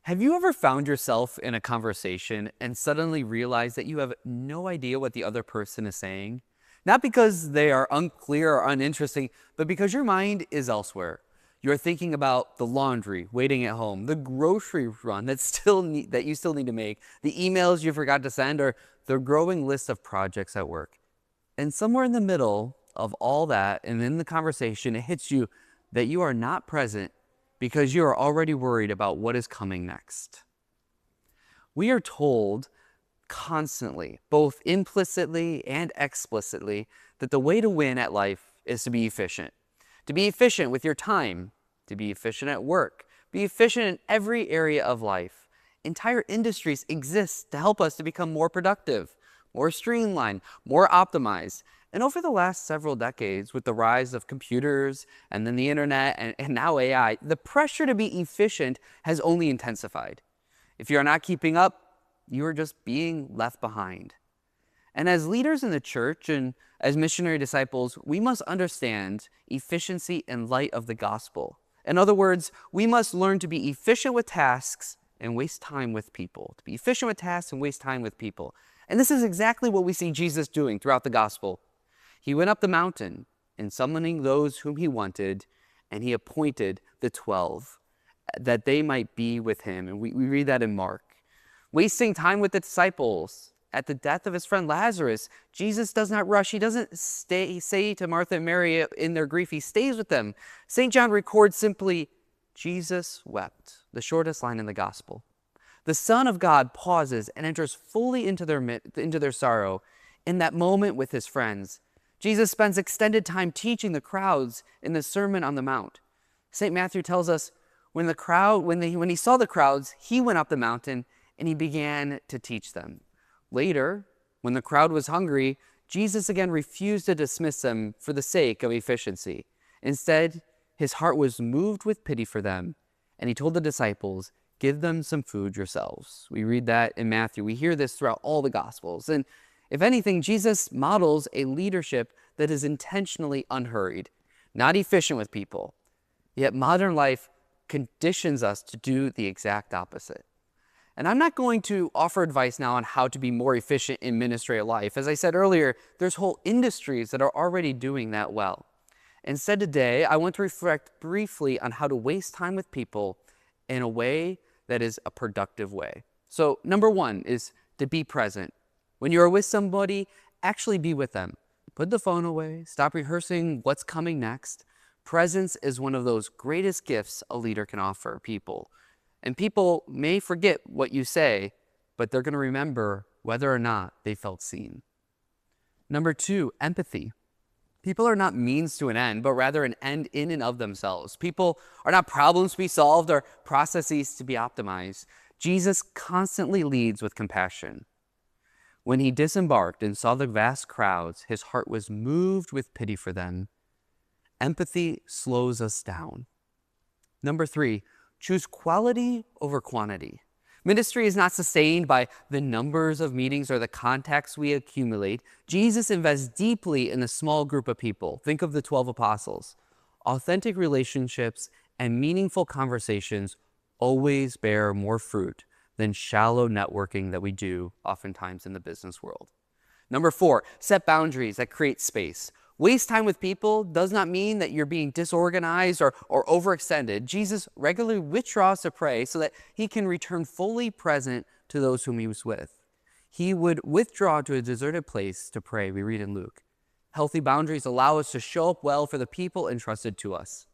Have you ever found yourself in a conversation and suddenly realize that you have no idea what the other person is saying? Not because they are unclear or uninteresting, but because your mind is elsewhere. You're thinking about the laundry waiting at home, the grocery run that you still need to make, the emails you forgot to send, or the growing list of projects at work. And somewhere in the middle of all that and in the conversation, it hits you that you are not present because you are already worried about what is coming next. We are told constantly, both implicitly and explicitly, that the way to win at life is to be efficient. To be efficient with your time, to be efficient at work, be efficient in every area of life. Entire industries exist to help us to become more productive, more streamlined, more optimized. And over the last several decades, with the rise of computers and then the internet and now AI, the pressure to be efficient has only intensified. If you're not keeping up, you are just being left behind. And as leaders in the church and as missionary disciples, we must understand efficiency in light of the gospel. In other words, we must learn to be efficient with tasks and waste time with people. To be efficient with tasks and waste time with people. And this is exactly what we see Jesus doing throughout the gospel. He went up the mountain and summoning those whom he wanted, and he appointed the 12 that they might be with him. And we read that in Mark. Wasting time with the disciples. At the death of his friend Lazarus, Jesus does not rush. He doesn't say to Martha and Mary in their grief. He stays with them. St. John records simply, Jesus wept, the shortest line in the gospel. The Son of God pauses and enters fully into their sorrow in that moment with his friends. Jesus spends extended time teaching the crowds in the Sermon on the Mount. St. Matthew tells us when he saw the crowds, he went up the mountain and he began to teach them. Later, when the crowd was hungry, Jesus again refused to dismiss them for the sake of efficiency. Instead, his heart was moved with pity for them, and he told the disciples, "Give them some food yourselves." We read that in Matthew. We hear this throughout all the Gospels. And if anything, Jesus models a leadership that is intentionally unhurried, not efficient with people. Yet modern life conditions us to do the exact opposite. And I'm not going to offer advice now on how to be more efficient in ministry or life. As I said earlier, there's whole industries that are already doing that well. Instead today, I want to reflect briefly on how to waste time with people in a way that is a productive way. So number one is to be present. When you are with somebody, actually be with them. Put the phone away, stop rehearsing what's coming next. Presence is one of those greatest gifts a leader can offer people. And people may forget what you say, but they're going to remember whether or not they felt seen. Number two, empathy. People are not means to an end, but rather an end in and of themselves. People are not problems to be solved or processes to be optimized. Jesus constantly leads with compassion. When he disembarked and saw the vast crowds, his heart was moved with pity for them. Empathy slows us down. Number three, choose quality over quantity. Ministry is not sustained by the numbers of meetings or the contacts we accumulate. Jesus invests deeply in a small group of people. Think of the 12 apostles. Authentic relationships and meaningful conversations always bear more fruit than shallow networking that we do oftentimes in the business world. Number four, set boundaries that create space. Waste time with people does not mean that you're being disorganized or overextended. Jesus regularly withdraws to pray so that he can return fully present to those whom he was with. He would withdraw to a deserted place to pray, we read in Luke. Healthy boundaries allow us to show up well for the people entrusted to us.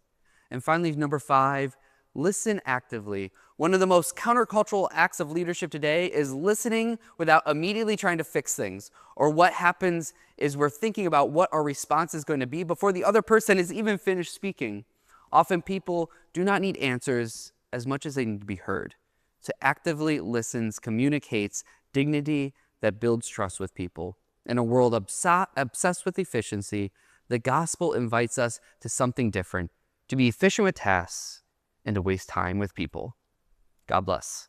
And finally, number five, listen actively. One of the most countercultural acts of leadership today is listening without immediately trying to fix things. Or what happens is we're thinking about what our response is going to be before the other person is even finished speaking. Often people do not need answers as much as they need to be heard. To actively listen communicates dignity that builds trust with people. In a world obsessed with efficiency, the gospel invites us to something different, to be efficient with tasks and to waste time with people. God bless.